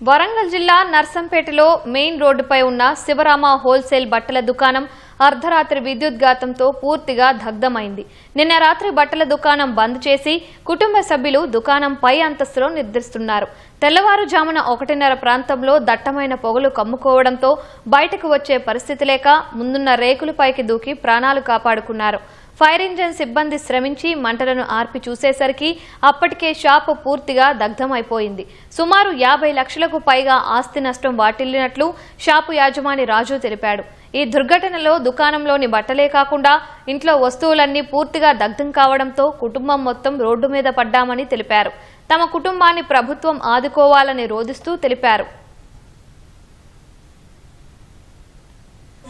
వరంగల్ జిల్లా నర్సంపేటలో మెయిన్ రోడ్డుపై ఉన్న శివరామ హోల్సేల్ బట్టల దుకాణం అర్ధరాత్రి విద్యుద్ఘాతంతో పూర్తిగా దగ్ధమైంది. నిన్న రాత్రి బట్టల దుకాణం బంద్ చేసి కుటుంబ సభ్యులు దుకాణం పై అంతస్తులో నిద్రిస్తున్నారు. తెల్లవారుజామున 1:30 ప్రాంతంలో దట్టమైన పొగలు కమ్ముకోవడంతో బయటకు వచ్చే పరిస్థితి లేక ముందున్న రేకులపైకి దూకి ప్రాణాలు కాపాడుకున్నారు. ఫైర్ ఇంజిన్ సిబ్బంది శ్రమించి మంటలను ఆర్పి చూసేసరికి అప్పటికే షాపు పూర్తిగా దగ్ధమైపోయింది. సుమారు 50 లక్షలకు పైగా ఆస్తి నష్టం వాటిల్లినట్లు షాపు యాజమాని రాజు తెలిపాడు. ఈ దుర్ఘటనలో దుకాణంలోని బట్టలే కాకుండా ఇంట్లో వస్తువులన్నీ పూర్తిగా దగ్ధం కావడంతో కుటుంబం మొత్తం రోడ్డు మీద పడ్డామని తెలిపారు. తమ కుటుంబాన్ని ప్రభుత్వం ఆదుకోవాలని రోదిస్తూ తెలిపారు.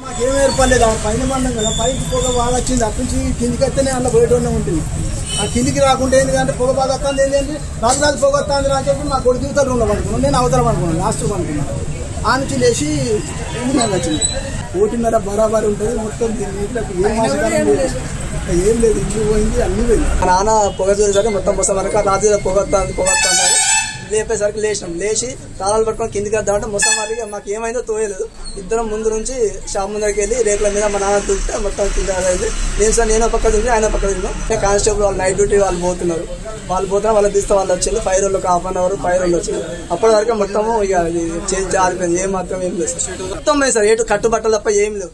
మాకేం ఏర్పడలేదు. పైన మండం కదా, పైకి పొగ బాగా వచ్చింది. అక్కడి నుంచి కిందికి వస్తేనే అందులో పోయేటోనే ఉంటుంది. ఆ కిందికి రాకుండా ఏంటంటే పొగ బాగా వస్తుంది. ఏంటంటే రాత్రి పొగ వస్తుంది అని చెప్పి మా కొడుకు దిగుతారు రూమ్లో పడుకున్నాను. నేను అవతల పడుకున్నాను, లాస్ట్ పడుకున్నాను. ఆ నుంచి లేచి వచ్చింది. 1:30 బరాబరి ఉంటుంది. మొత్తం నీటిలోకి ఏం లేదు, ఇల్లు పోయింది, అన్ని పోయింది. మా నాన్న పొగ చూసేసరికి మొత్తం మొత్తం వరకు రాత్రి పొగ వస్తుంది లేపేసరికి లేచి తాళాలు పట్టుకొని కిందికి వద్దామంటే మొత్తం వారికి మాకు ఏమైందో తోయలేదు. ఇద్దరం ముందు నుంచి షాప్ ముందరికి వెళ్ళి రేకుల మీద మా నాన్న తుడితే మొత్తం కింద అయింది. నేను పక్క తింటే ఆయన పక్క తిన్నాం. కానిస్టేబుల్ వాళ్ళు నైట్ డ్యూటీ వాళ్ళు పోతున్నారు. వాళ్ళు తీస్తే వాళ్ళు వచ్చింది. 5 రోజులకు 1/2 అవర్ 5 రోజులు వచ్చింది. అప్పటి వరకు మొత్తము ఇక జారిపోయింది. ఏం మాత్రం ఏం లేదు. మొత్తం లేదు సార్. కట్టుబట్టలు తప్ప ఏం లేవు.